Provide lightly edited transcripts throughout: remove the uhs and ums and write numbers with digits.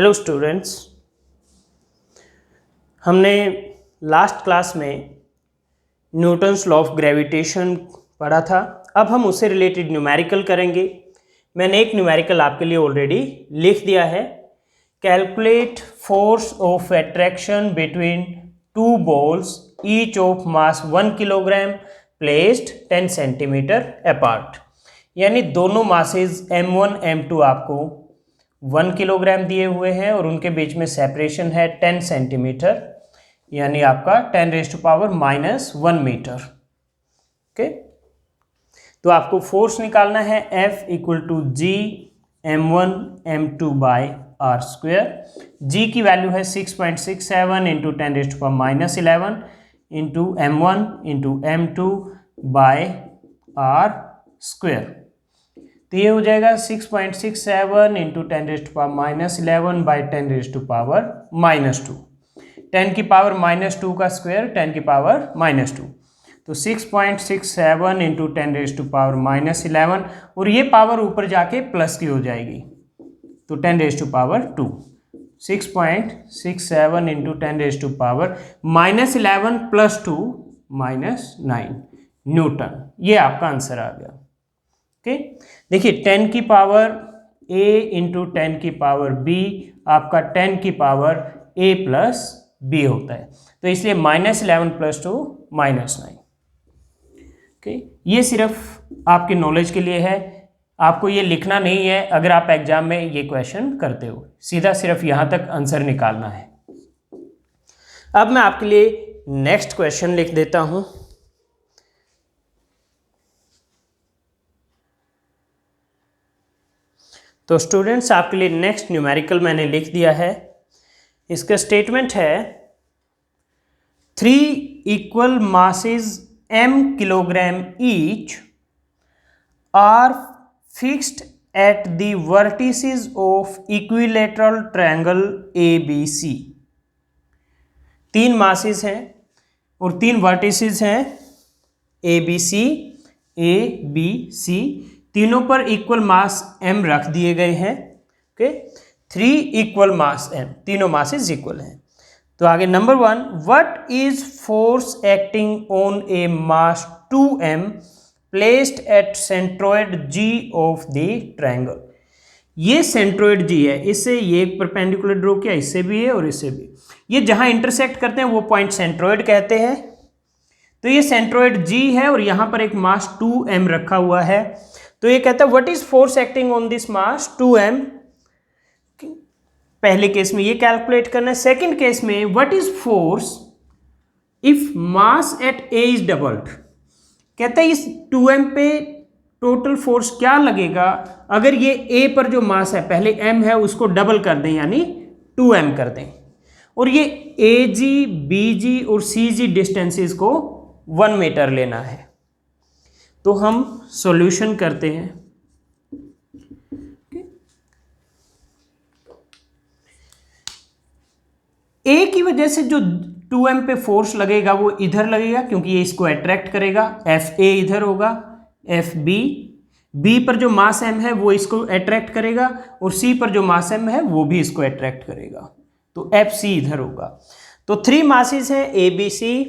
Hello students, हमने last class में Newton's law of gravitation पढ़ा था। अब हम उससे रिलेटेड न्यूमेरिकल करेंगे। मैंने एक न्यूमेरिकल आपके लिए ऑलरेडी लिख दिया है। Calculate force of attraction between two balls each of mass 1 kilogram placed 10 centimetre apart. यानी दोनों मासेज m1 m2 आपको 1 किलोग्राम दिए हुए हैं और उनके बीच में सेपरेशन है 10 सेंटीमीटर, यानी आपका 10⁻⁻1 मीटर। ओके, तो आपको फोर्स निकालना है F = G m1 m2 by r square. G की वैल्यू है 6.67 × 10⁻11 into m1 into m2 by r square. तो ये हो जाएगा 6.67 × 10⁻11 बाई 10⁻⁻2। 10 की पावर -2 का स्क्वायर 10 की पावर -2, तो 6.67 × 10⁻11 और ये पावर ऊपर जाके प्लस की हो जाएगी, तो 10⁻2। 6.67 × 10⁻11 + 2 -9 न्यूटन। ये आपका आंसर आ गया। ओके, देखिए 10 की पावर a × 10 की पावर b आपका 10 की पावर a + b होता है, तो इसलिए -11 + 2 -9। ओके, ये सिर्फ आपके नॉलेज के लिए है, आपको ये लिखना नहीं है। अगर आप एग्जाम में ये क्वेश्चन करते हो, सीधा सिर्फ यहाँ तक आंसर निकालना है। अब मैं आपके लिए नेक्स्ट क्वेश्चन लिख देता हूँ। तो स्टूडेंट्स, आपके लिए नेक्स्ट न्यूमेरिकल मैंने लिख दिया है। इसका स्टेटमेंट है 3 equal masses m kilogram each are fixed at the vertices of equilateral triangle ABC। 3 masses हैं और 3 वर्टिसेस हैं ABC, ABC, तीनों पर इक्वल मास m रख दिए गए हैं। ओके, 3 इक्वल मास m, तीनों मासेस इक्वल हैं। तो आगे number 1, what is force acting on A mass 2m placed at centroid G of the triangle. ये सेंट्रोइड G है, इससे ये एक परपेंडिकुलर ड्रॉ किया, इससे भी है और इससे भी। ये जहां इंटरसेक्ट करते हैं वो पॉइंट सेंट्रोइड कहते हैं। तो ये सेंट्रोइड G है और यहां पर एक मास 2m रखा हुआ है। तो ये कहता है what is force acting on this mass 2m। पहले केस में ये कैलकुलेट करना है। सेकंड केस में what is force if mass at a is doubled. कहता है इस 2m पे टोटल फोर्स क्या लगेगा अगर ये a पर जो मास है, पहले m है, उसको डबल कर दें, यानी 2m कर दें, और ये AG, BG और CG डिस्टेंसेस को 1 मीटर लेना है। तो हम सॉल्यूशन करते हैं। A की वजह से जो 2m पे फोर्स लगेगा वो इधर लगेगा, क्योंकि ये इसको अट्रैक्ट करेगा। FA इधर होगा, FB, B पर जो मास m है वो इसको अट्रैक्ट करेगा, और C पर जो मास m है वो भी इसको अट्रैक्ट करेगा, तो FC इधर होगा। तो 3 मासेस हैं ABC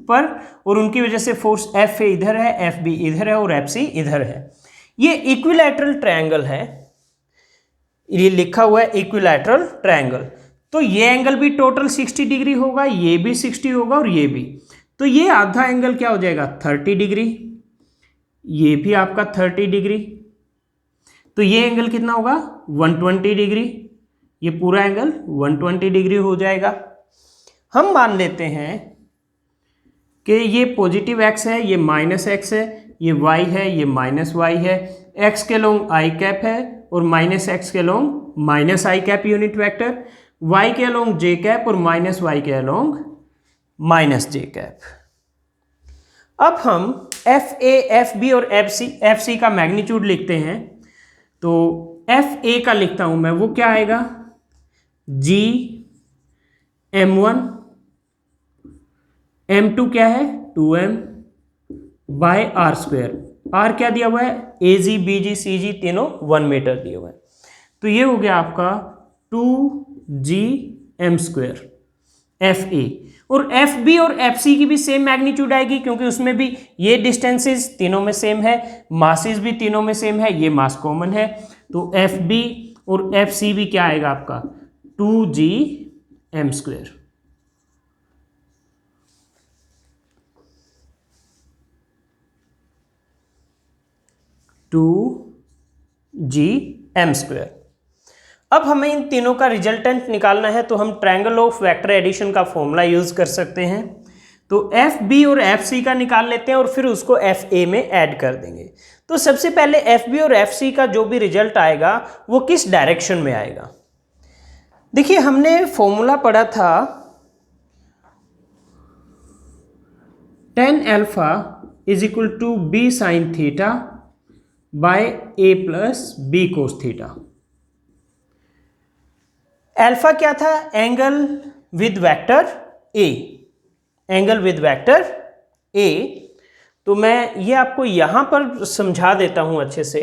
पर और उनकी वजह से फोर्स FA इधर है, FB इधर है और FC इधर है। ये इक्विलैटरल ट्रायंगल है, ये लिखा हुआ है इक्विलैटरल ट्रायंगल। तो ये एंगल भी टोटल 60 डिग्री होगा, ये भी 60 होगा और ये भी। तो ये आधा एंगल क्या हो जाएगा 30 डिग्री, ये भी आपका 30 डिग्री। तो ये एंगल कितना होगा 120 डिग्री, ये पूरा एंगल 120 डिग्री हो जाएगा। हम मान लेते हैं कि ये पॉजिटिव x है, ये -x है, ये y है, ये -y है, x के लोंग i कैप है और -x के लोंग -i cap unit vector, y के लोंग j कैप और -y के लोंग -j कैप। अब हम FA, FB और FC का मैग्नीट्यूड लिखते हैं। तो FA का लिखता हूं मैं, वो क्या आएगा G m1, m2 क्या है 2m bye r square. r क्या दिया हुआ है AG, BG, CG तीनों 1 मीटर दिए हुए हैं। तो ये हो गया आपका 2 G M square F A, और एफ बी और एफ सी की भी सेम मैग्नीट्यूड आएगी क्योंकि उसमें भी ये डिस्टेंसेस तीनों में सेम है, मासेस भी तीनों में सेम है, ये मास कॉमन है, तो एफ बी और एफ सी भी क्या आएगा आपका 2g M square. G M square. अब हमें इन तीनों का रिजल्टेंट निकालना है, तो हम ट्रायंगल ऑफ वेक्टर एडिशन का फॉर्मूला यूज कर सकते हैं। तो एफ बी और एफ सी का निकाल लेते हैं और फिर उसको एफ ए में ऐड कर देंगे। तो सबसे पहले एफ बी और एफ सी का जो भी रिजल्ट आएगा वो किस डायरेक्शन में आएगा। देखिए हमने फॉर्मूला पढ़ा था tan alpha is equal to B sine theta by A plus B cos theta. Alpha क्या था, angle with vector A, angle with vector A. तो मैं ये आपको यहां पर समझा देता हूं अच्छे से।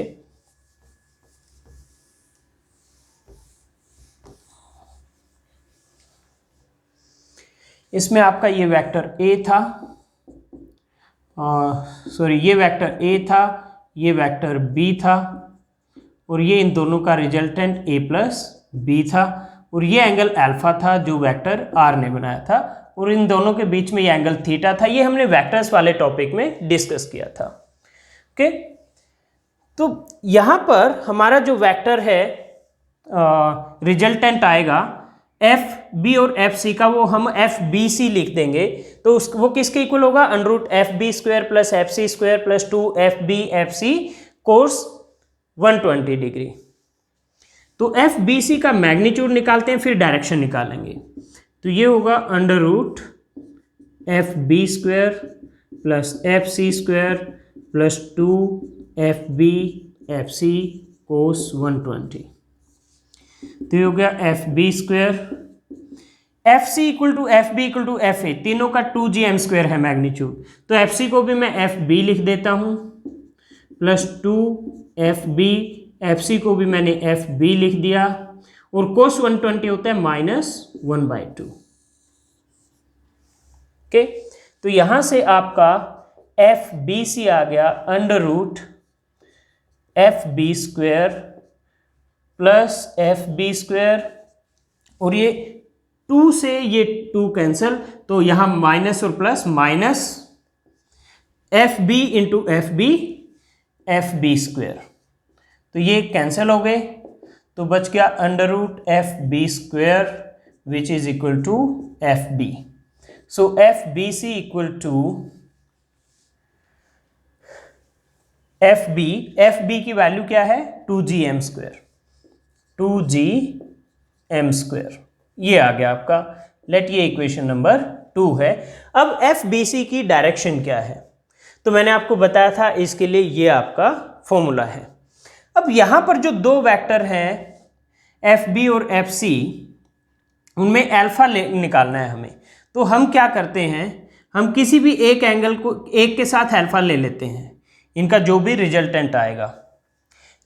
इसमें आपका ये वेक्टर ए था, सॉरी ये वेक्टर ए था, ये वेक्टर बी था, और ये इन दोनों का रिजल्टेंट ए प्लस बी था, और ये एंगल अल्फा था जो वेक्टर आर ने बनाया था, और इन दोनों के बीच में ये एंगल थीटा था। ये हमने वेक्टर्स वाले टॉपिक में डिस्कस किया था। ओके, तो यहाँ पर हमारा जो वेक्टर है रिजल्टेंट आएगा एफ बी और एफ सी का, वो हम एफ बी सी लिख देंगे। तो वो किसके इक्वल होगा, under root F B square plus F C square plus 2 F B F C cos 120 degree. तो एफ बी सी का मैग्नीट्यूड निकालते हैं, फिर डायरेक्शन निकालेंगे। तो ये होगा under root F B square plus F C square plus 2 F B F C cos 120। तो ये हो गया F B square, F C equal to F B equal to F A, तीनों का 2g एम स्क्वायर है magnitude. तो F C को भी मैं एफ बी लिख देता हूं plus 2 F B, F C को भी मैंने एफ बी लिख दिया, और कोस 120 होता है -1/2। ओके, तो यहां से आपका एफ बी सी आ गया under root F B square plus F B square, और ये 2 से ये 2 कैंसिल, तो यहां माइनस और plus minus F B into F B square, तो ये कैंसिल हो गए, तो बच गया under root F B square which is equal to F B. So F B C equal to F B की वैल्यू क्या है 2g M square, 2g M square, ये आ गया आपका। लेट ये इक्वेशन नंबर 2 है। अब एफ बी सी की डायरेक्शन क्या है, तो मैंने आपको बताया था इसके लिए ये आपका फॉर्मूला है। अब यहां पर जो दो वेक्टर हैं एफ बी और एफ सी, उनमें अल्फा निकालना है हमें। तो हम क्या करते हैं, हम किसी भी एक एंगल को एक के साथ अल्फा ले लेते हैं, इनका जो भी रिजल्टेंट आएगा,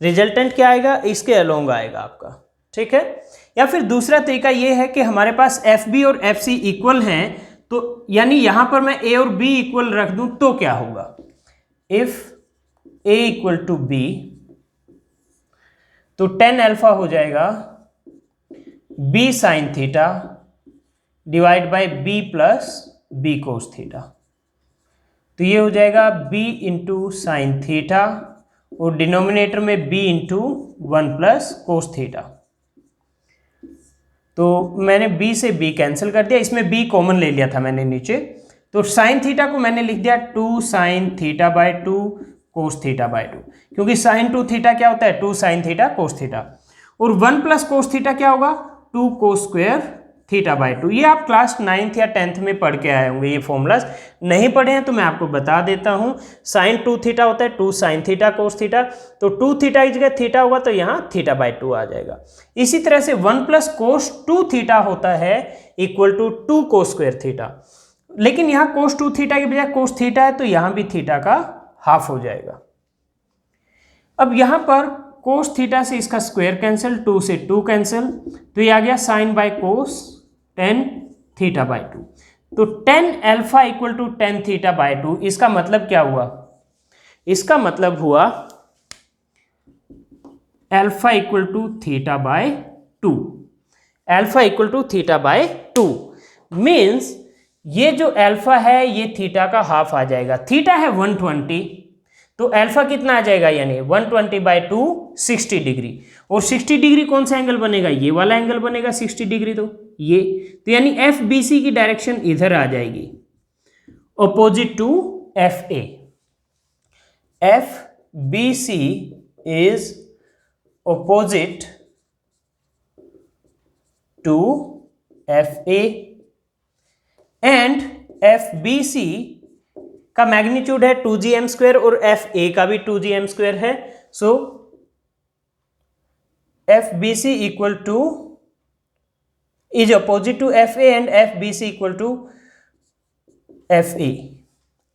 रिजल्टेंट क्या आएगा, इसके अलोंग आएगा आपका, ठीक है। या फिर दूसरा तरीका ये है कि हमारे पास एफ बी और एफ सी इक्वल हैं, तो यानी यहां पर मैं ए और बी इक्वल रख दूं तो क्या होगा, if A equal to B, तो tan अल्फा हो जाएगा B sine theta divide by B plus B cos theta. तो ये हो जाएगा b इंटू साइन थीटा और डिनोमिनेटर में b into 1 plus cos theta. तो मैंने b से b कैंसिल कर दिया, इसमें b कॉमन ले लिया था मैंने नीचे, तो साइन थीटा को मैंने लिख दिया 2 sign theta by 2 cos theta by 2, क्योंकि साइन 2 थीटा क्या होता है 2 साइन थीटा कोस थीटा, और 1 प्लस कोस थीटा क्या होगा 2 कोस स्क्वायर थीटा बाय 2। ये आप क्लास 9th या 10th में पढ़ के आए होंगे, ये फॉर्मूलाज नहीं पढ़े हैं तो मैं आपको बता देता हूँ। साइन 2 थीटा होता है 2 साइन थीटा कोस थीटा, तो 2 थीटा की जगह थीटा होगा तो यहाँ थीटा बाय 2 आ जाएगा। इसी तरह से 1 प्लस कोस 2 थीटा होता है equal to 2 cos square theta, लेकिन यहाँ कोस 2 थीटा की बजाय कोस थीटा है तो यहाँ भी थीटा का हाफ हो जाएगा। अब यहाँ पर कोस थीटा से इसका स्क्वायर कैंसिल, 2 से 2 कैंसिल, तो ये आ गया sine by cos tan theta by 2। तो tan alpha equal to tan theta by 2, इसका मतलब क्या हुआ? इसका मतलब हुआ alpha equal to theta by 2, alpha equal to theta by 2 means ये जो अल्फा है ये थीटा का हाफ आ जाएगा। थीटा है 120, तो अल्फा कितना आ जाएगा, यानी 120 बाय 2 60 डिग्री। और 60 डिग्री कौन सा एंगल बनेगा? ये वाला एंगल बनेगा 60 डिग्री, तो ये, तो यानी एफ बी सी की डायरेक्शन इधर आ जाएगी, opposite to F A. F B C is opposite to F A and F B C का मैग्नीट्यूड है 2gm² और एफ ए का भी 2gm² है। So F B C equal to is opposite to F A and F B C equal to F A.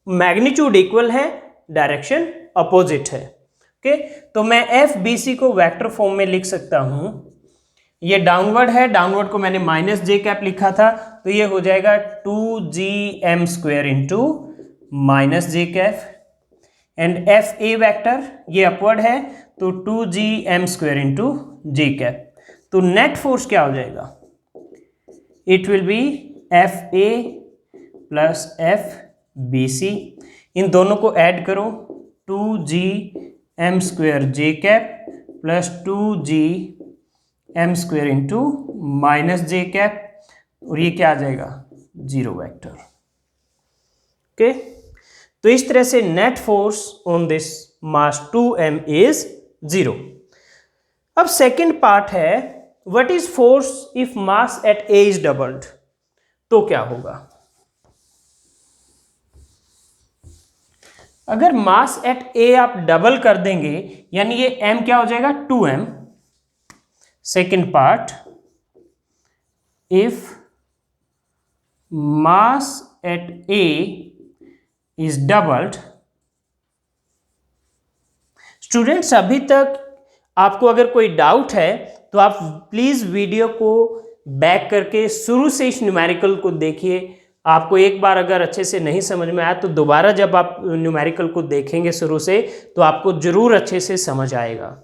Magnitude equal है, direction opposite है। Okay, तो मैं एफ बी सी को वेक्टर फॉर्म में लिख सकता हूं। ये डाउनवर्ड है, डाउनवर्ड को मैंने माइनस जे कैप लिखा था, तो ये हो जाएगा 2gm² into minus J cap, and F A vector ये अपवर्ड है, तो 2gm² इंटू जे कैप। तो नेट फोर्स क्या हो जाएगा? It will be F A plus F B C, इन दोनों को ऐड करो, 2gm² J cap plus 2gm² into minus J cap, और ये क्या आ जाएगा? Zero vector. ओके, तो इस तरह से net force on this mass 2m is 0। अब सेकेंड पार्ट है, what is force if mass at A is doubled? तो क्या होगा? अगर मास एट ए आप डबल कर देंगे, यानी ये m क्या हो जाएगा? 2m। Second part, if mass at A is doubled. Students, अभी तक आपको अगर कोई डाउट है तो आप प्लीज वीडियो को बैक करके शुरू से इस न्यूमेरिकल को देखिए। आपको एक बार अगर अच्छे से नहीं समझ में आया तो दोबारा जब आप न्यूमेरिकल को देखेंगे शुरू से, तो आपको जरूर अच्छे से समझ आएगा।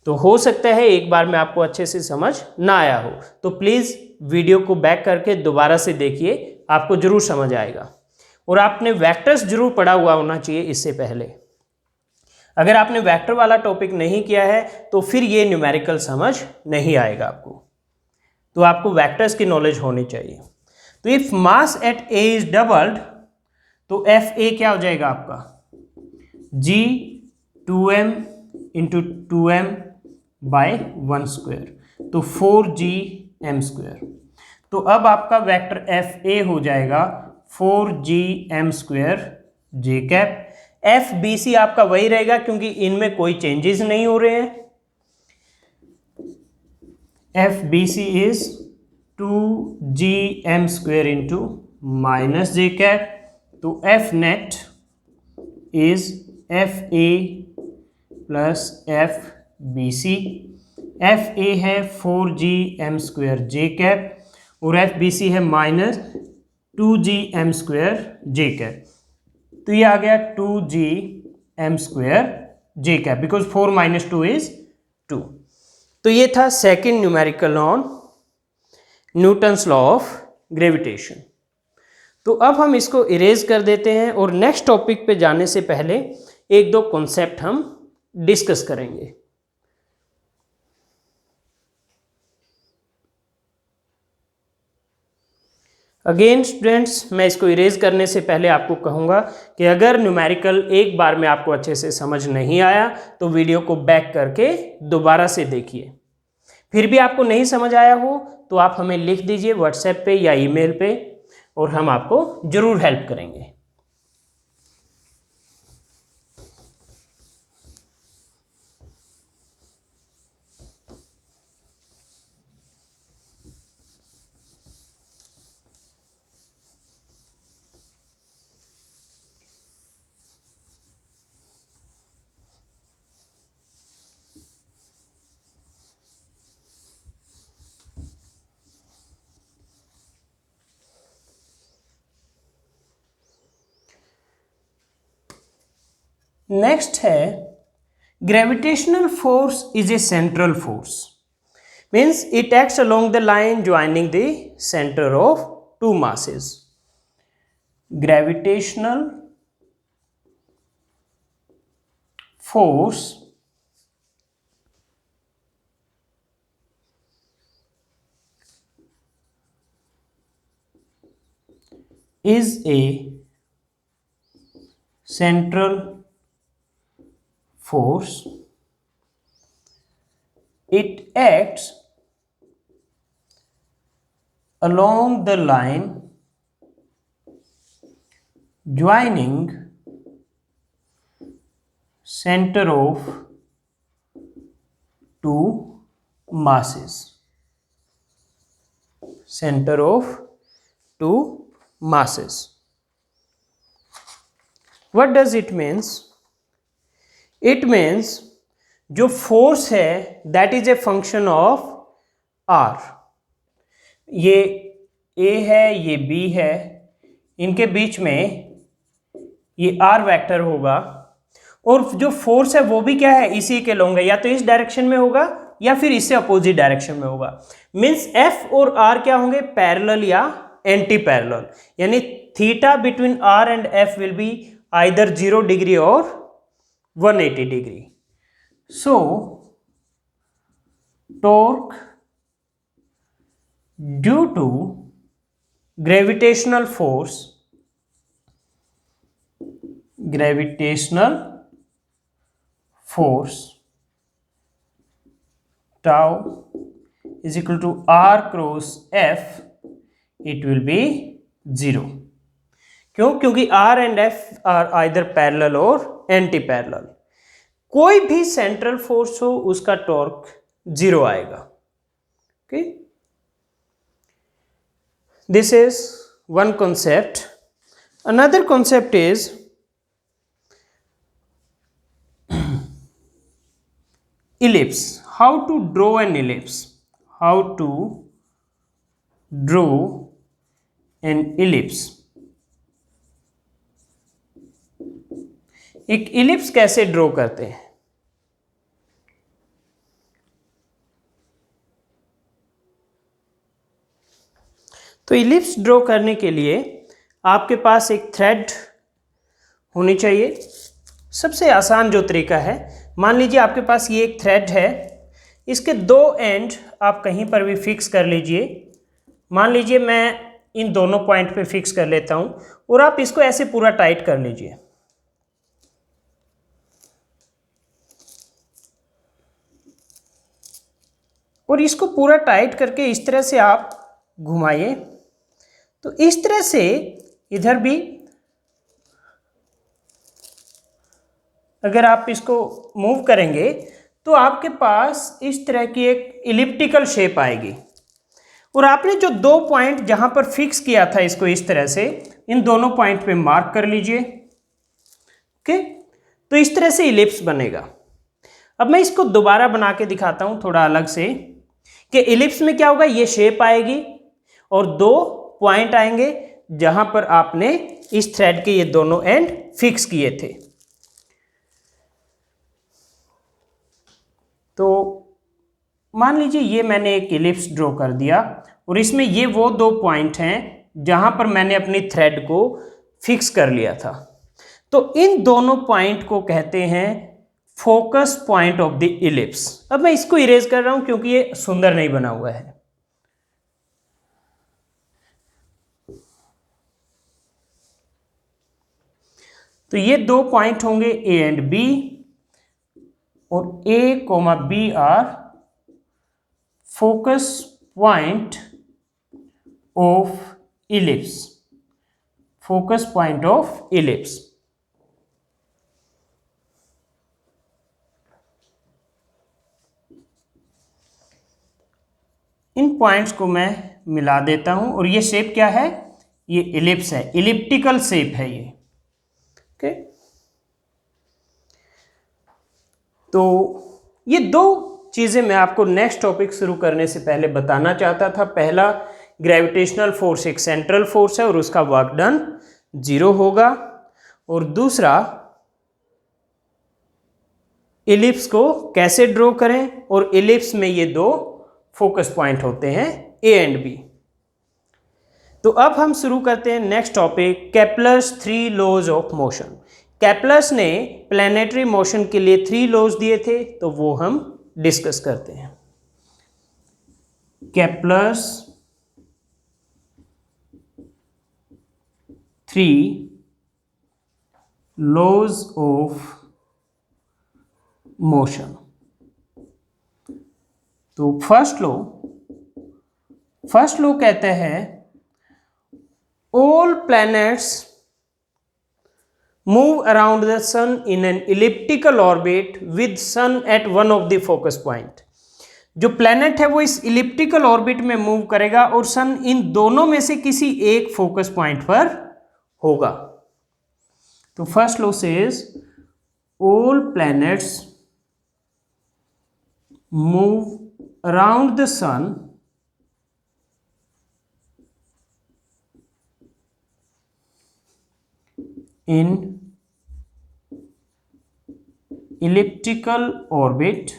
तो हो सकता है एक बार में आपको अच्छे से समझ ना आया हो, तो प्लीज वीडियो को बैक करके दोबारा से देखिए, आपको जरूर समझ आएगा। और आपने वेक्टर्स जरूर पढ़ा हुआ होना चाहिए इससे पहले। अगर आपने वेक्टर वाला टॉपिक नहीं किया है तो फिर ये न्यूमेरिकल समझ नहीं आएगा आपको, तो आपको वेक्टर्स की नॉलेज होनी चाहिए। तो if mass at A is doubled, तो एफ ए क्या हो जाएगा आपका? g 2m into 2m bye 1², तो 4gm²। तो अब आपका वेक्टर एफ ए हो जाएगा 4gm² J cap. F B सी आपका वही रहेगा क्योंकि इनमें कोई चेंजेस नहीं हो रहे हैं। F B C is 2gm² into minus J cap, तो F net is F A plus F B C. F A है 4gm² जे कैप और एफ बी सी है माइनस 2gm² जे कैप। तो ये आ गया 2gm² J cap, because 4 minus 2 is 2। तो ये था second numerical on Newton's law of gravitation. तो अब हम इसको इरेज कर देते हैं और नेक्स्ट टॉपिक पे जाने से पहले एक दो कॉन्सेप्ट हम डिस्कस करेंगे। अगेन स्टूडेंट्स, मैं इसको इरेज करने से पहले आपको कहूँगा कि अगर न्यूमेरिकल एक बार में आपको अच्छे से समझ नहीं आया तो वीडियो को बैक करके दोबारा से देखिए। फिर भी आपको नहीं समझ आया हो तो आप हमें लिख दीजिए व्हाट्सएप पे या ईमेल पे, और हम आपको ज़रूर हेल्प करेंगे। नेक्स्ट है gravitational force is a central force, means it acts along the line joining the centre of two masses. Gravitational force is a central force. It acts along the line joining center of two masses. Center of two masses. What does it means? It means जो force है that is a function of R. ये A है, ये B है, इनके बीच में ये are vector होगा और जो फोर्स है वो भी क्या है, इसी के लॉन्ग है, या तो इस डायरेक्शन में होगा या फिर इससे अपोजिट डायरेक्शन में होगा. मीन्स एफ और आर क्या होंगे, पैरेलल या एंटी पैरेलल, यानी theta between R and F will be either 0 degree और 180 degree. So torque due to gravitational force tau is equal to r cross f, it will be 0. क्यों? क्योंकि r and f are either parallel और anti parallel. कोई भी central force हो उसका torque 0 आएगा. Okay, this is one concept. Another concept is ellipse. How to draw an ellipse? How to draw an ellipse? एक ellipse कैसे draw करते हैं? तो इलिप्स ड्रॉ करने के लिए आपके पास एक थ्रेड होनी चाहिए. सबसे आसान जो तरीका है, मान लीजिए आपके पास ये एक थ्रेड है, इसके दो एंड आप कहीं पर भी फिक्स कर लीजिए. मान लीजिए मैं इन दोनों पॉइंट पे फिक्स कर लेता हूं और आप इसको ऐसे पूरा टाइट कर लीजिए. और इसको पूरा टाइट करके इस तरह से आप घुमाइए. तो इस तरह से इधर भी अगर आप इसको मूव करेंगे तो आपके पास इस तरह की एक इलिप्टिकल शेप आएगी. और आपने जो दो पॉइंट जहां पर फिक्स किया था इसको इस तरह से, इन दोनों पॉइंट पे मार्क कर लीजिए. ओके, तो इस तरह से इलिप्स बनेगा. अब मैं इसको दोबारा बना के दिखाता हूं थोड़ा अलग से, कि इलिप्स में क्या होगा, ये शेप आएगी और दो पॉइंट आएंगे जहां पर आपने इस थ्रेड के ये दोनों एंड फिक्स किए थे. तो मान लीजिए ये मैंने एक इलिप्स ड्रॉ कर दिया और इसमें ये वो दो पॉइंट हैं जहां पर मैंने अपनी थ्रेड को फिक्स कर लिया था. तो इन दोनों पॉइंट को कहते हैं focus point of the ellipse. अब मैं इसको इरेज कर रहा हूं क्योंकि ये सुंदर नहीं बना हुआ है. तो ये दो पॉइंट होंगे ए एंड बी, और A comma B are focus point of ellipse. Focus point of ellipse. इन पॉइंट्स को मैं मिला देता हूं और ये शेप क्या है, ये इलिप्स है, इलिप्टिकल शेप है ये. ओके, तो ये दो चीज़ें मैं आपको नेक्स्ट टॉपिक शुरू करने से पहले बताना चाहता था. पहला, ग्रेविटेशनल फोर्स एक सेंट्रल फोर्स है और उसका वर्क डन 0 होगा. और दूसरा, इलिप्स को कैसे ड्रॉ करें, और इलिप्स में ये दो फोकस पॉइंट होते हैं ए एंड बी। तो अब हम शुरू करते हैं next topic, Kepler's 3 laws of motion. Kepler's ने प्लैनेटरी मोशन के लिए 3 लॉज दिए थे, तो वो हम डिस्कस करते हैं। Kepler's 3 laws of motion. तो फर्स्ट लॉ कहते हैं all planets move around the sun in an elliptical orbit with sun at one of the focus point. जो प्लैनेट है वो इस इलिप्टिकल ऑर्बिट में मूव करेगा और सन इन दोनों में से किसी एक फोकस पॉइंट पर होगा। तो first law says all planets move around the sun in elliptical orbit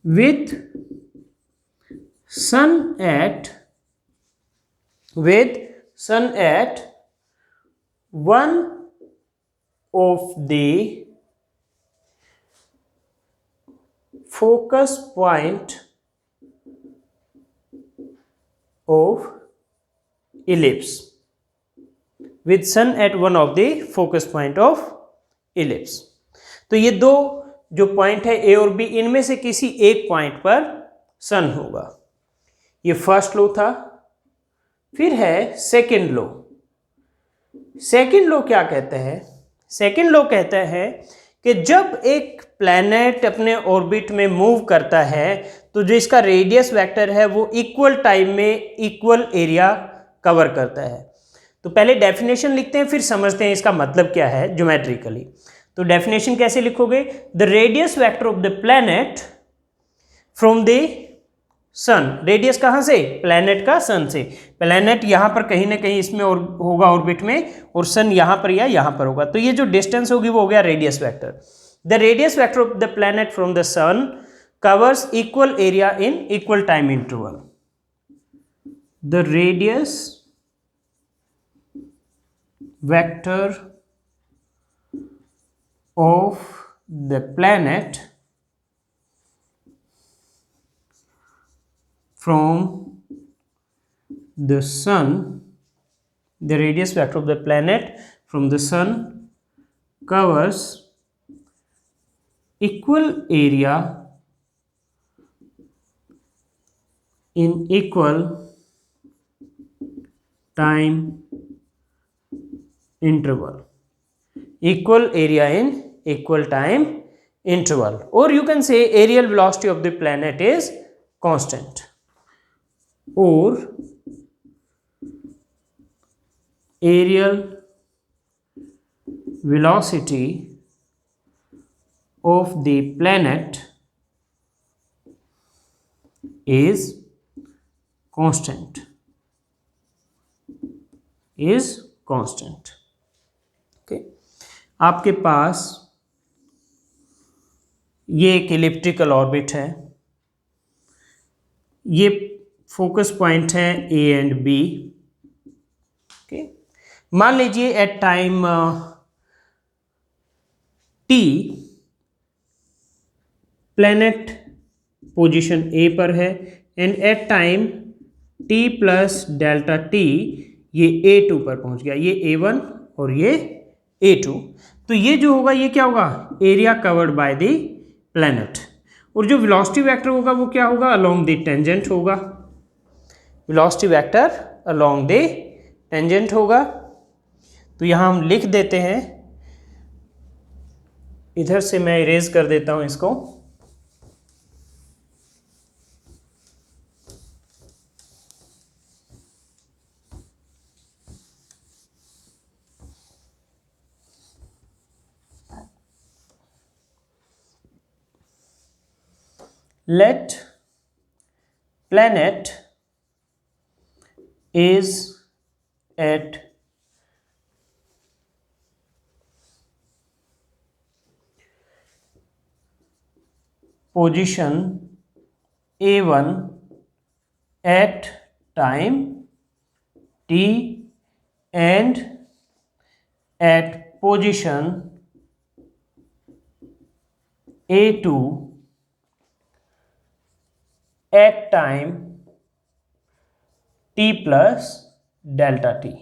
with sun at one of the focus point of ellipse, with sun at one of the focus point of ellipse। तो ये दो जो point है ए और B, इनमें से किसी एक पॉइंट पर सन होगा। ये फर्स्ट लॉ था। फिर है सेकंड लॉ। सेकंड लॉ क्या कहता है? सेकंड लॉ कहता है कि जब एक प्लैनेट अपने ऑर्बिट में मूव करता है तो जो इसका रेडियस वेक्टर है वो इक्वल टाइम में इक्वल एरिया कवर करता है। तो पहले डेफिनेशन लिखते हैं, फिर समझते हैं इसका मतलब क्या है ज्योमेट्रिकली। तो डेफिनेशन कैसे लिखोगे? The radius vector of the planet from the sun. Radius कहाँ से? प्लैनेट का सन से। प्लैनेट यहाँ पर कहीं ना कहीं इसमें और होगा ऑर्बिट में, और सन यहाँ पर या यहाँ पर होगा। तो ये जो डिस्टेंस होगी वो हो गया radius vector. The radius vector of the planet from the sun covers equal area in equal time interval. The radius vector of the planet from the sun, the radius vector of the planet from the sun covers equal area in equal time interval. Equal area in equal time interval, or you can say aerial velocity of the planet is constant, or aerial velocity of the planet is constant, okay। आपके पास ये एक elliptical orbit है, ये focus point है ए and B, okay. मान लीजिए at time T planet position A पर है, and at time T plus delta T ये A2 पर पहुंच गया, ये A1 और ये A2। तो ये जो होगा ये क्या होगा? Area covered by the planet. और जो वेलोसिटी वेक्टर होगा वो क्या होगा? अलोंग द टेंजेंट होगा। Velocity vector along the tangent होगा। तो यहाँ हम लिख देते हैं, इधर से मैं इरेज कर देता हूँ इसको। Let planet is at position A1 at time t and at position A2 at time t plus delta t,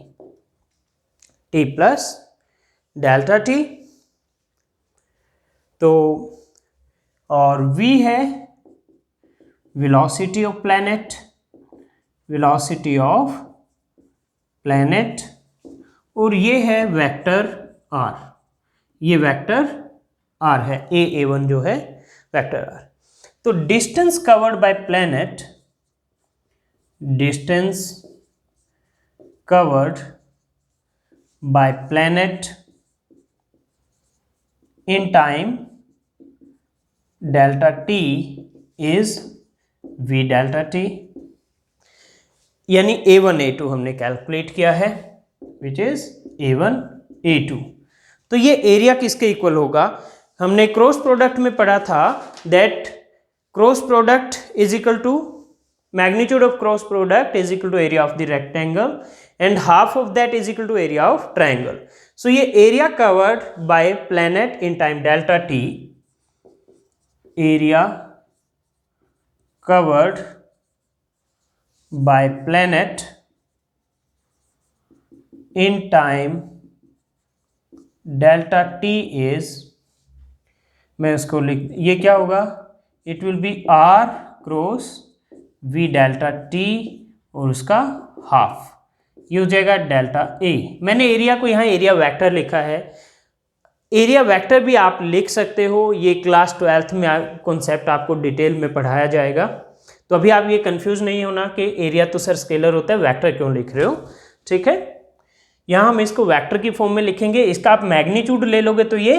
t plus delta T. तो और v है velocity of planet, velocity of planet, और ये है वेक्टर r, ये vector r है, a1 जो है वेक्टर r। तो distance covered by planet, distance covered by planet in time delta t is v delta t, यानी a1 a2 हमने कैलकुलेट किया है विच इज a1 a2। तो ये एरिया किसके इक्वल होगा? हमने क्रॉस प्रोडक्ट में पढ़ा था that cross product is equal to magnitude of cross product is equal to area of the rectangle and half of that is equal to area of triangle. So ये area covered by planet in time delta T, area covered by planet in time delta T is, मैं इसको लिख, ये क्या होगा? It will be R cross V delta T और उसका half, ये हो जाएगा डेल्टा ए। मैंने एरिया को यहाँ एरिया वेक्टर लिखा है, एरिया वेक्टर भी आप लिख सकते हो, ये क्लास 12th में कॉन्सेप्ट आपको डिटेल में पढ़ाया जाएगा। तो अभी आप ये कंफ्यूज नहीं होना कि एरिया तो सर स्केलर होता है, वेक्टर क्यों लिख रहे हो, ठीक है। यहाँ हम इसको वेक्टर की फॉर्म में लिखेंगे, इसका आप मैग्नीट्यूड ले लोगे तो ये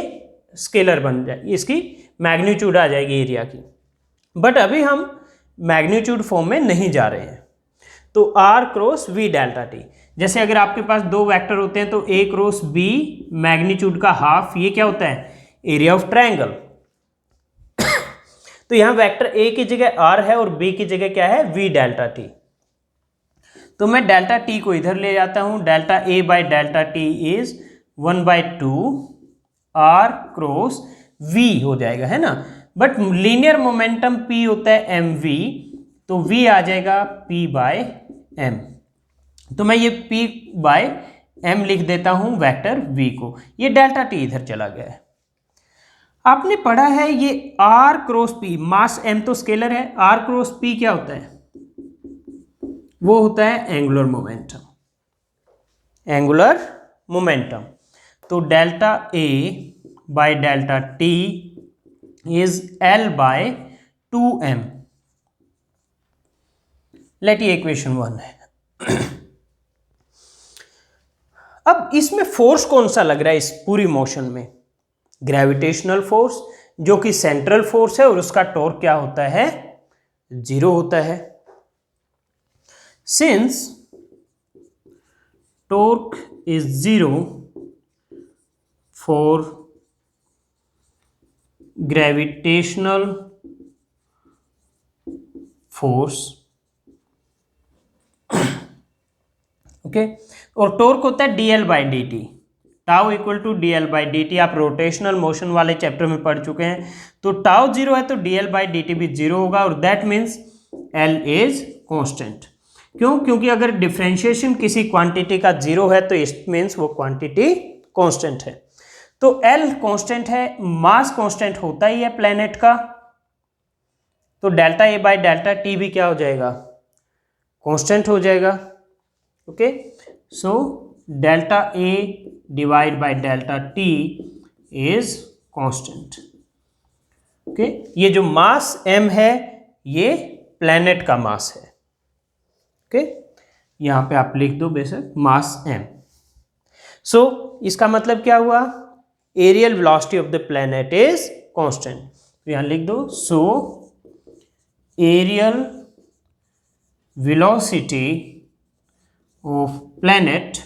स्केलर बन जाए, इसकी मैग्नीट्यूड आ जाएगी एरिया की, बट अभी हम मैग्नीट्यूड फॉर्म में नहीं जा रहे हैं। तो R cross V delta T, जैसे अगर आपके पास दो वेक्टर होते हैं तो ए क्रॉस बी मैग्नीट्यूड का हाफ, ये क्या होता है? Area of triangle. तो यहां वेक्टर ए की जगह आर है और बी की जगह क्या है? V delta T. तो मैं डेल्टा टी को इधर ले जाता हूं, delta A by delta T is 1/2 R cross V हो जाएगा, है ना। बट लीनियर मोमेंटम पी होता है एम वी, तो v आ जाएगा p बाय एम। तो मैं ये p बाय एम लिख देता हूं वेक्टर v को, ये डेल्टा t इधर चला गया है। आपने पढ़ा है ये r cross p, mass m तो स्केलर है, r क्रॉस p क्या होता है? वो होता है एंगुलर मोमेंटम, एंगुलर मोमेंटम। तो delta a by delta t is l by 2m। Let ये इक्वेशन 1 है। अब इसमें फोर्स कौन सा लग रहा है इस पूरी मोशन में? ग्रेविटेशनल फोर्स, जो कि सेंट्रल फोर्स है, और उसका टॉर्क क्या होता है? 0 होता है। Since torque is 0 for gravitational force, okay, और टॉर्क होता है dl by D T, tau equal to dl by D T. आप रोटेशनल मोशन वाले चैप्टर में पढ़ चुके हैं। तो टाउ 0 है तो dl बाई डी टी भी 0 होगा, और that means l is constant. क्यों? क्योंकि अगर डिफ्रेंशिएशन किसी क्वांटिटी का 0 है तो इट मीन्स वो क्वांटिटी कॉन्स्टेंट है। तो l कॉन्स्टेंट है, मास कॉन्स्टेंट होता ही है प्लैनेट का, तो delta A by delta T भी क्या हो जाएगा? कॉन्स्टेंट हो जाएगा। Okay, so delta A divide by delta T is constant. Okay, ये जो मास m है ये प्लैनेट का मास है। ओके, यहां पे आप लिख दो बेशक मास m। सो इसका मतलब क्या हुआ? Areal velocity of the planet is constant. तो यहां लिख दो, so areal velocity of planet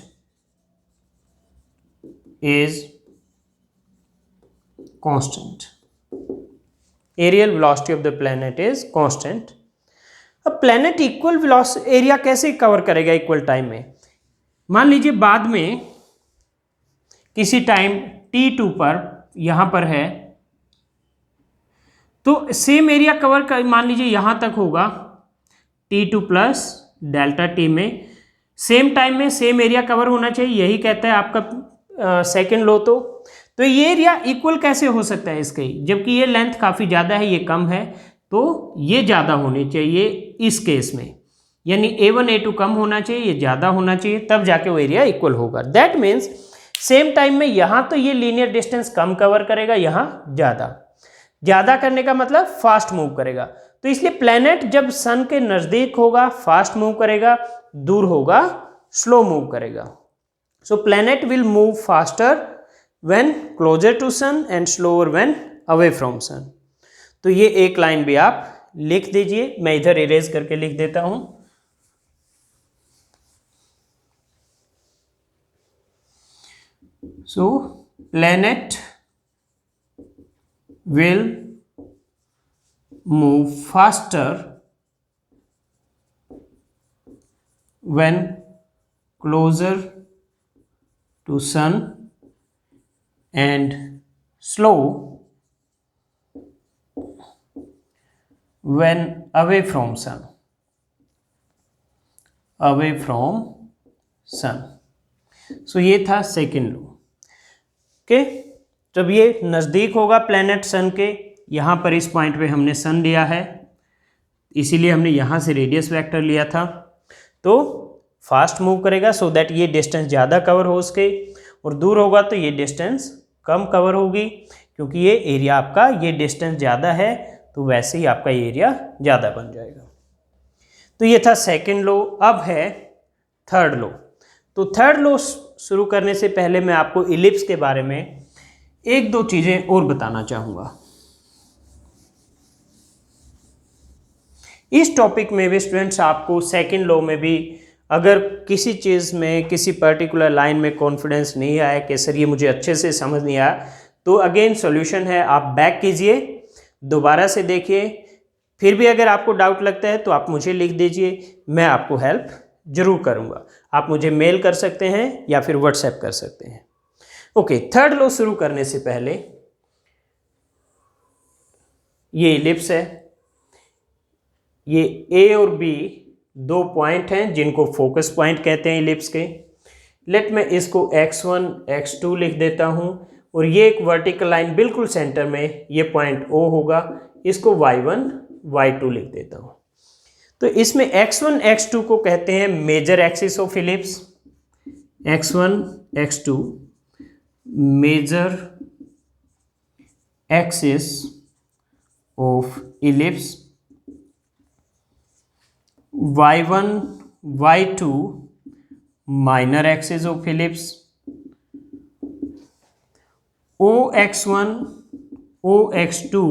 is constant। Areal velocity of the planet is constant. अब प्लैनेट इक्वल वेलोसिटी एरिया कैसे कवर करेगा इक्वल टाइम में? मान लीजिए बाद में किसी टाइम t2 पर यहां पर है, तो सेम एरिया कवर कर, मान लीजिए यहां तक होगा t2 प्लस डेल्टा टी में, सेम टाइम में सेम एरिया कवर होना चाहिए, यही कहता है आपका सेकेंड लॉ। तो ये एरिया इक्वल कैसे हो सकता है इसके, जबकि ये लेंथ काफ़ी ज़्यादा है, ये कम है, तो ये ज़्यादा होनी चाहिए इस केस में, यानी A1 A2 कम होना चाहिए, ये ज़्यादा होना चाहिए, तब जाके वो एरिया इक्वल होगा। दैट मीन्स सेम टाइम में यहाँ तो ये लीनियर डिस्टेंस कम कवर करेगा, यहाँ ज़्यादा करने का मतलब फास्ट मूव करेगा। तो इसलिए प्लैनेट जब सन के नज़दीक होगा फास्ट मूव करेगा, दूर होगा स्लो मूव करेगा। So planet will move faster when closer to sun and slower when away from sun. तो ये एक लाइन भी आप लिख दीजिए, मैं इधर इरेज करके लिख देता हूं। सो planet will move faster when closer to sun and slow when away from sun, so ये था सेकेंड लॉ। ओके, जब ये नज़दीक होगा प्लैनेट सन के, यहाँ पर इस पॉइंट पे हमने सन लिया है, इसीलिए हमने यहाँ से रेडियस वेक्टर लिया था, तो फास्ट मूव करेगा सो दैट ये डिस्टेंस ज़्यादा कवर हो उसके, और दूर होगा तो ये डिस्टेंस कम कवर होगी, क्योंकि ये एरिया आपका, ये डिस्टेंस ज़्यादा है तो वैसे ही आपका एरिया ज़्यादा बन जाएगा। तो ये था सेकेंड लॉ। अब है थर्ड लॉ। तो थर्ड लॉ शुरू करने से पहले मैं आपको इलिप्स के बारे में एक दो चीज़ें और बताना चाहूँगा। इस टॉपिक में भी स्टूडेंट्स आपको सेकेंड लॉ में भी अगर किसी चीज़ में, किसी पर्टिकुलर लाइन में कॉन्फिडेंस नहीं आया कि सर ये मुझे अच्छे से समझ नहीं आया, तो अगेन सॉल्यूशन है, आप बैक कीजिए, दोबारा से देखिए, फिर भी अगर आपको डाउट लगता है तो आप मुझे लिख दीजिए, मैं आपको हेल्प ज़रूर करूँगा। आप मुझे मेल कर सकते हैं या फिर व्हाट्सएप कर सकते हैं। ओके, थर्ड लॉ शुरू करने से पहले ये इलिप्स है, ये ए और बी दो पॉइंट हैं जिनको फोकस पॉइंट कहते हैं इलिप्स के। लेट मैं इसको x1 x2 लिख देता हूं, और ये एक वर्टिकल लाइन बिल्कुल सेंटर में, ये पॉइंट O होगा, इसको y1 y2 लिख देता हूं। तो इसमें x1 x2 को कहते हैं major axis of ellipse, x1 x2 major axis of ellipse, y1 y2 minor axis of ellipse, ox1 ox2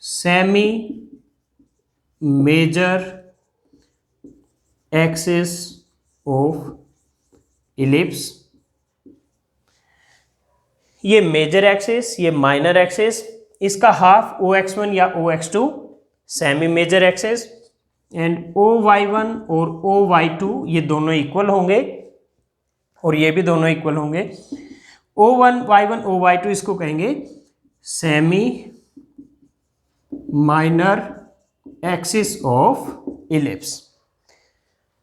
semi major axis of ellipse. ये मेजर एक्सिस, ये माइनर एक्सिस, इसका हाफ ox1 या ox2 semi major axis, and oy1 और oy2 ये दोनों equal होंगे और ये भी दोनों इक्वल होंगे। o1 y1 oy2 इसको कहेंगे semi minor axis of ellipse.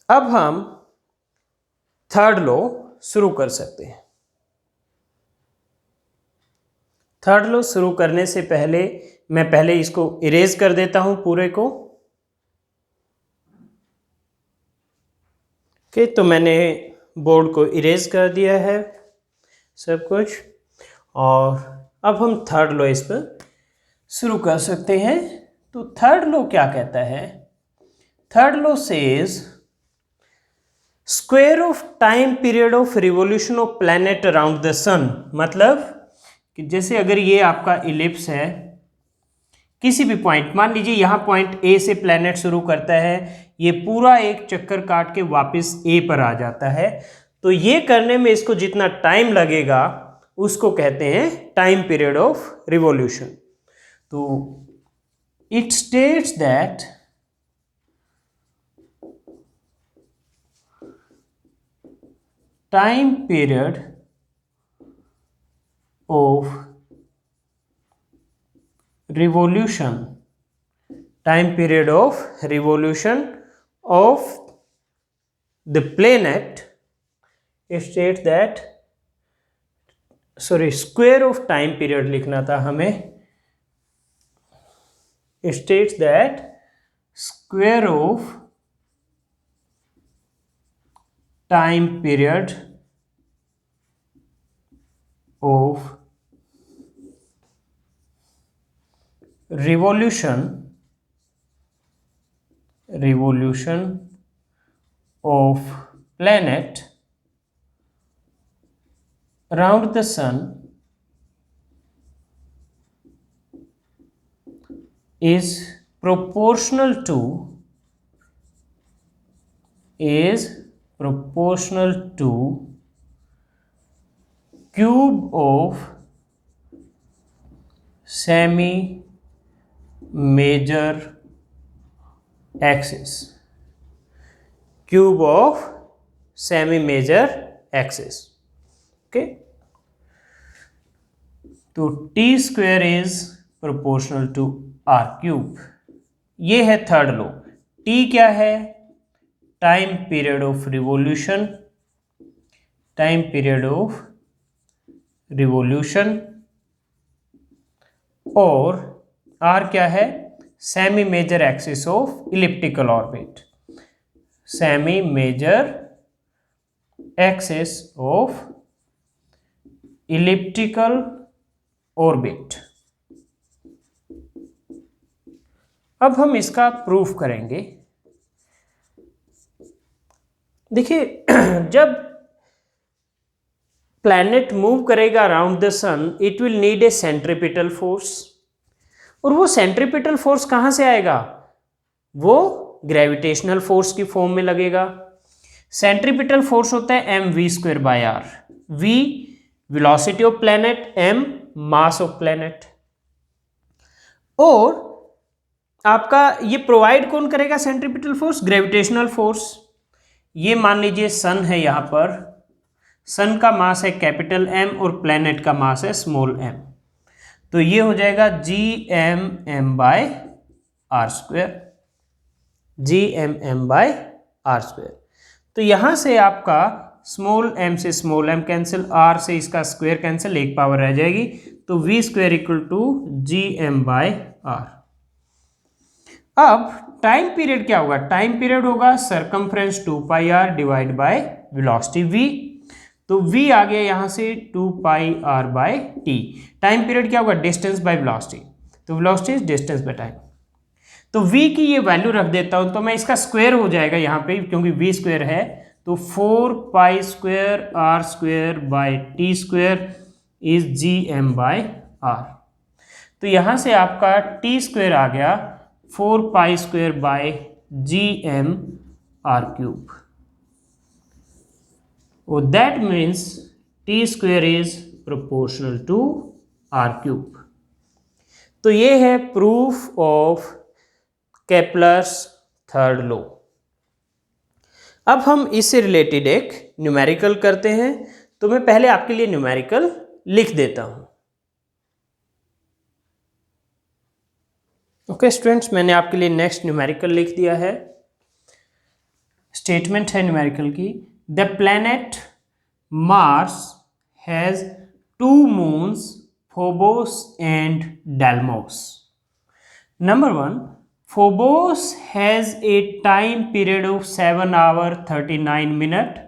अब हम थर्ड लॉ शुरू कर सकते हैं। थर्ड लॉ शुरू करने से पहले मैं पहले इसको इरेज कर देता हूं पूरे को। ओके, तो मैंने बोर्ड को इरेज कर दिया है सब कुछ, और अब हम थर्ड लॉ इस पर शुरू कर सकते हैं। तो थर्ड लॉ क्या कहता है? Third law says square of time period of revolution of planet around the sun. मतलब कि जैसे अगर ये आपका इलिप्स है, किसी भी पॉइंट, मान लीजिए यहाँ पॉइंट ए से प्लैनेट शुरू करता है, ये पूरा एक चक्कर काट के वापस ए पर आ जाता है, तो ये करने में इसको जितना टाइम लगेगा उसको कहते हैं टाइम पीरियड ऑफ रिवॉल्यूशन। तो it states that time period of revolution of the planet, it states that, sorry, square of time period लिखना था हमें, it states that square of time period of revolution of planet around the sun is proportional to cube of semi major axis, cube of semi major axis. Okay, तो T square is proportional to R cube. ये है third law. T क्या है? Time period of revolution, और R क्या है? Semi major axis of elliptical orbit, semi major axis of elliptical orbit. अब हम इसका प्रूफ करेंगे. देखिए, जब प्लैनेट मूव करेगा around the sun, it will need a centripetal force. और वो सेंट्रीपिटल फोर्स कहां से आएगा? वो ग्रेविटेशनल फोर्स की फॉर्म में लगेगा. सेंट्रीपिटल फोर्स होता है mv²/r. v velocity of planet, m mass of planet. और आपका ये प्रोवाइड कौन करेगा सेंट्रीपिटल फोर्स? Gravitational force. ये मान लीजिए सन है, यहां पर सन का मास है कैपिटल M और प्लैनेट का मास है स्मॉल m. तो ये हो जाएगा gmm/r². तो यहां से आपका स्मॉल m से स्मॉल m कैंसिल, r से इसका स्क्वायर कैंसिल, एक पावर रह जाएगी. तो v² = gm/r. अब टाइम पीरियड क्या होगा? टाइम पीरियड होगा circumference 2πr divide by velocity v. तो v आ गया यहां से 2πr/t. टाइम पीरियड क्या होगा? Distance by velocity. तो velocity is distance by time. तो v की ये वैल्यू रख देता हूं, तो मैं इसका स्क्वायर हो जाएगा यहाँ पे, क्योंकि v² है. तो 4π²r² इज gm/r. तो यहां से आपका t² आ गया 4π²/gm/r³. और that means t² is proportional to r³. तो ये है proof of Kepler's third law. अब हम इससे रिलेटेड एक न्यूमेरिकल करते हैं. तो मैं पहले आपके लिए न्यूमेरिकल लिख देता हूं. ओके स्टूडेंट्स, मैंने आपके लिए नेक्स्ट न्यूमेरिकल लिख दिया है. स्टेटमेंट है न्यूमेरिकल की. The planet Mars has 2 moons, Phobos and Deimos. Number 1, Phobos has a time period of 7 hours 39 minutes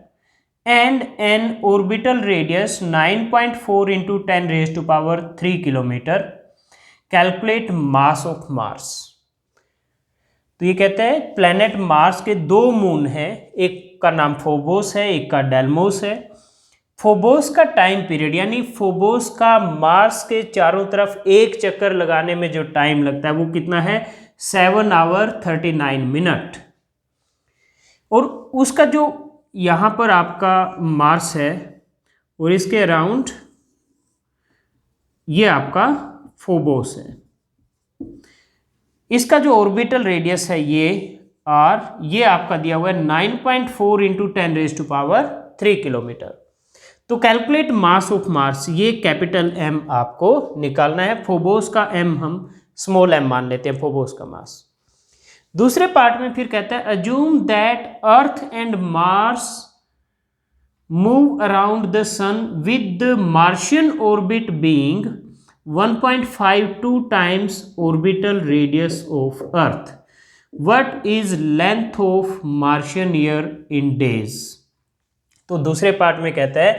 and an orbital radius 9.4 into 10⁻³ kilometre. Calculate mass of Mars. तो ये कहते हैं planet Mars के 2 moon हैं, एक का नाम फोबोस है, एक का डेल्मोस है. फोबोस का टाइम पीरियड, यानी फोबोस का मार्स के चारों तरफ एक चक्कर लगाने में जो टाइम लगता है वो कितना है? 7 hours 39 minutes. और उसका जो यहाँ पर आपका मार्स है और इसके अराउंड ये आपका फोबोस है. इसका जो ऑर्बिटल रेडियस है ये आर, ये आपका दिया हुआ है 9.4 इंटू 10⁻³ किलोमीटर। तो कैलकुलेट मास ऑफ मार्स, ये कैपिटल एम आपको निकालना है। फोबोस का एम हम स्मॉल एम मान लेते हैं, फोबोस का मास। दूसरे पार्ट में फिर कहता है assume that earth and Mars move around the sun with the Martian orbit being 1.52 times orbital radius of earth. What is length of Martian year in days. तो दूसरे पार्ट में कहता है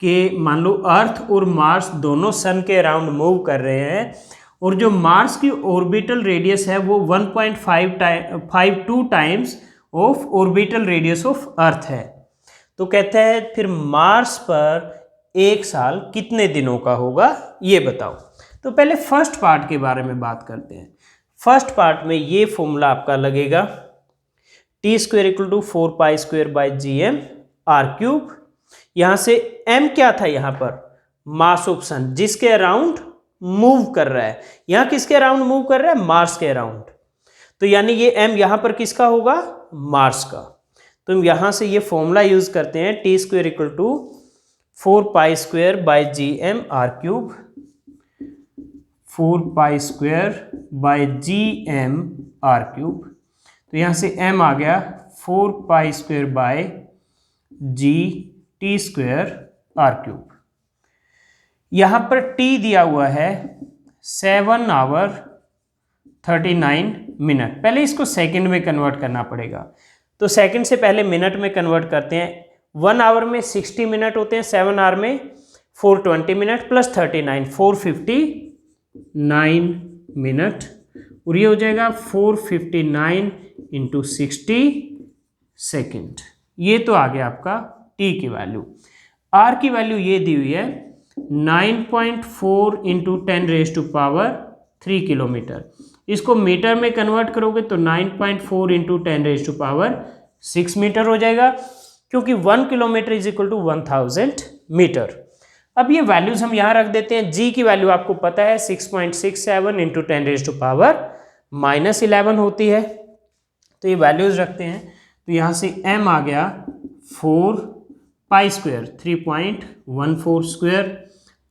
कि मान लो अर्थ और मार्स दोनों सन के अराउंड मूव कर रहे हैं और जो मार्स की ऑर्बिटल रेडियस है वो 1.52 times of orbital radius of earth है। तो कहता है फिर मार्स पर एक साल कितने दिनों का होगा ये बताओ। तो पहले फर्स्ट पार्ट के बारे में बात करते हैं। फर्स्ट पार्ट में ये फॉर्मूला आपका लगेगा t² = 4π² g m r³। यहां से m क्या था, यहां पर मास ऑफ सन जिसके अराउंड मूव कर रहा है। यहां किसके अराउंड मूव कर रहा है, मार्स के अराउंड। तो यानी ये m यहां पर किसका होगा, मार्स का। तो हम यहां से ये फॉर्मूला यूज करते हैं t² = 4π² g m r³, 4π² g m r³। तो यहां से m आ गया 4π² g t² r³। यहां पर t दिया हुआ है 7 आवर 39 मिनट। पहले इसको सेकंड में कन्वर्ट करना पड़ेगा, तो सेकंड से पहले मिनट में कन्वर्ट करते हैं। 1 आवर में 60 मिनट होते हैं, 7 आवर में 420 मिनट प्लस 39 459 मिनट, और ये हो जाएगा 459 इंटू 60 सेकेंड। ये तो आ गया आपका t की वैल्यू। r की वैल्यू ये दी हुई है 9.4 इंटू 10⁻³ किलोमीटर। इसको मीटर में कन्वर्ट करोगे तो 9.4 इंटू 10⁻6 मीटर हो जाएगा, क्योंकि 1 किलोमीटर = 1000 मीटर। अब ये वैल्यूज हम यहाँ रख देते हैं। g की वैल्यू आपको पता है 6.67 इंटू 10⁻11 होती है, तो ये वैल्यूज रखते हैं। तो यहाँ से m आ गया 4π² 3.14²,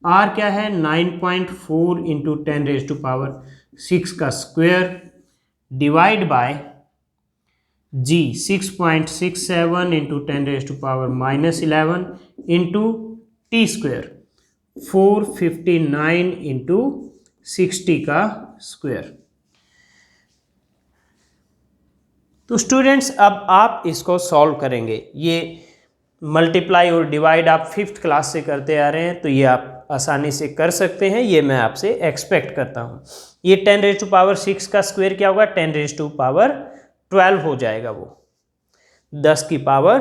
r क्या है 9.4 इंटू 10⁻6 का square divide by g 6.67 into 10⁻11 into t² 459 into 60 का स्क्वायर। तो स्टूडेंट्स अब आप इसको सॉल्व करेंगे। ये मल्टीप्लाई और डिवाइड आप 5th क्लास से करते आ रहे हैं, तो ये आप आसानी से कर सकते हैं, ये मैं आपसे एक्सपेक्ट करता हूँ। ये 10⁻6 का स्क्वायर क्या होगा, 10⁻12 हो जाएगा, वो 10 की पावर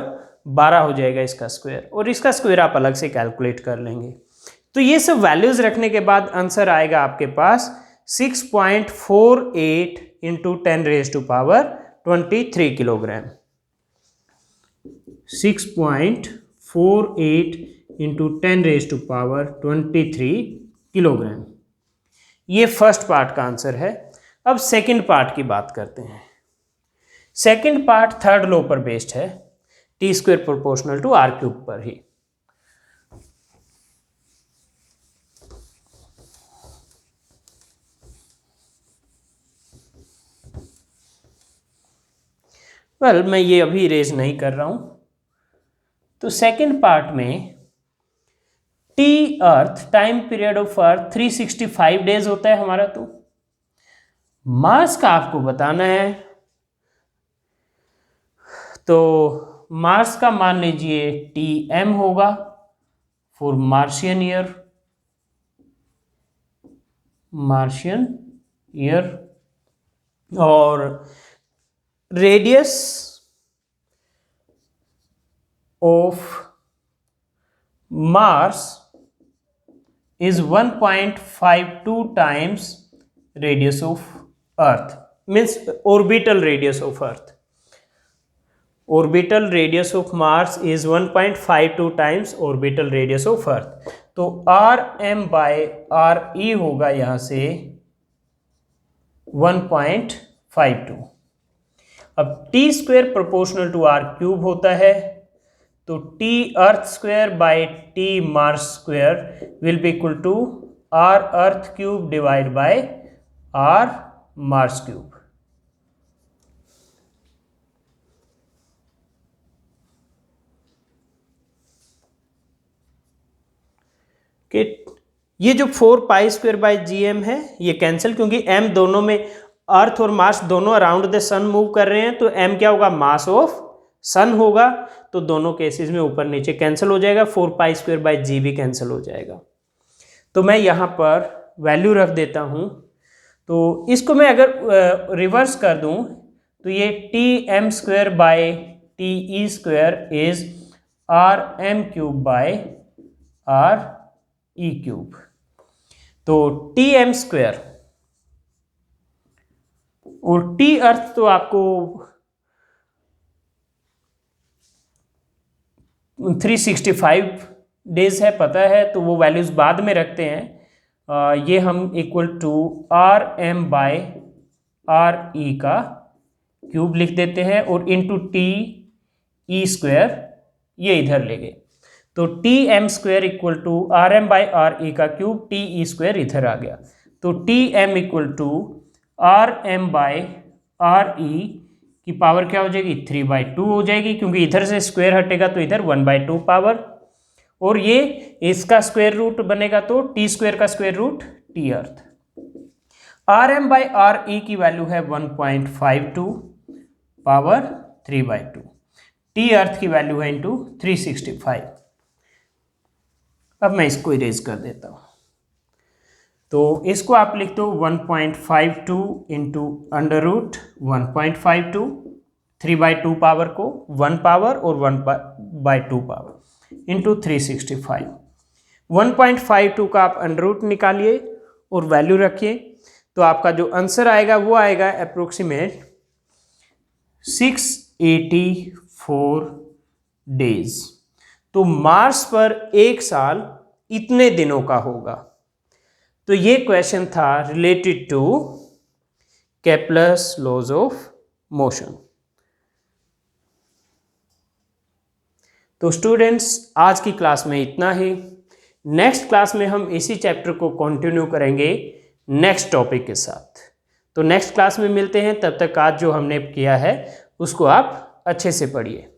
12 हो जाएगा इसका स्क्वायर, और इसका स्क्वायर आप अलग से कैलकुलेट कर लेंगे। तो ये सब वैल्यूज रखने के बाद आंसर आएगा आपके पास 6.48 इंटू 10⁻23 किलोग्राम। 6.48 into 10⁻23 kilogram. ये फर्स्ट पार्ट का आंसर है। अब सेकंड पार्ट की बात करते हैं। सेकंड पार्ट थर्ड लॉ पर बेस्ड है, t² = r³ पर ही। मैं ये अभी इरेज नहीं कर रहा हूं। तो सेकंड पार्ट में t earth time period of earth 365 days होता है हमारा। तो मार्स का आपको बताना है, तो मार्स का मान लीजिए Tm होगा फॉर मार्शियन ईयर, और radius of Mars is 1.52 times radius of earth, means orbital radius of earth. Orbital radius of Mars is 1.52 times orbital radius of earth. तो rm by re होगा यहाँ से 1.52। अब T square proportional to R cube होता है, तो T earth square by T Mars square will be equal to R earth cube divide by R Mars cube. कि ये जो 4 pi square by G M है ये कैंसिल, क्योंकि M दोनों में अर्थ और मास दोनों अराउंड द सन मूव कर रहे हैं, तो एम क्या होगा, मास ऑफ सन होगा, तो दोनों केसेस में ऊपर नीचे कैंसिल हो जाएगा, 4 पाई स्क्वेयर बाय जी भी कैंसिल हो जाएगा। तो मैं यहाँ पर वैल्यू रख देता हूँ, तो इसको मैं अगर रिवर्स कर दूँ तो ये T M square by T E square is R M cube by R E cube. तो टी एम स्क्वेयर और टी अर्थ तो आपको 365 डेज है पता है, तो वो वैल्यूज बाद में रखते हैं। ये हम equal to R M by R E का क्यूब लिख देते हैं और इनटू टी ई स्क्वेयर ये इधर ले गए, तो T M square equal to R M by R E का क्यूब, टी ई स्क्वेयर इधर आ गया, तो T M equal to R M by R E की पावर क्या हो जाएगी, 3/2 हो जाएगी, क्योंकि इधर से स्क्वेयर हटेगा तो इधर 1/2 पावर, और ये इसका स्क्वायर रूट बनेगा तो टी स्क्वेयर का square root T earth. R M by R E की वैल्यू है 1.52 पावर 3/2, टी अर्थ की वैल्यू है इंटू 365। अब मैं इसको इरेज कर देता हूँ, तो इसको आप लिख दो 1.52 इंटू अंडर रूट 1.52, 3/2 पावर को 1 पावर और 1/2 पावर इंटू 365। 1.52 का आप अंडर रूट निकालिए और वैल्यू रखिए, तो आपका जो आंसर आएगा वो आएगा अप्रोक्सीमेट 684 डेज। तो मार्स पर एक साल इतने दिनों का होगा। तो ये क्वेश्चन था related to Kepler's laws of motion. तो स्टूडेंट्स आज की क्लास में इतना ही। नेक्स्ट क्लास में हम इसी चैप्टर को कंटिन्यू करेंगे नेक्स्ट टॉपिक के साथ। तो नेक्स्ट क्लास में मिलते हैं, तब तक आज जो हमने किया है उसको आप अच्छे से पढ़िए।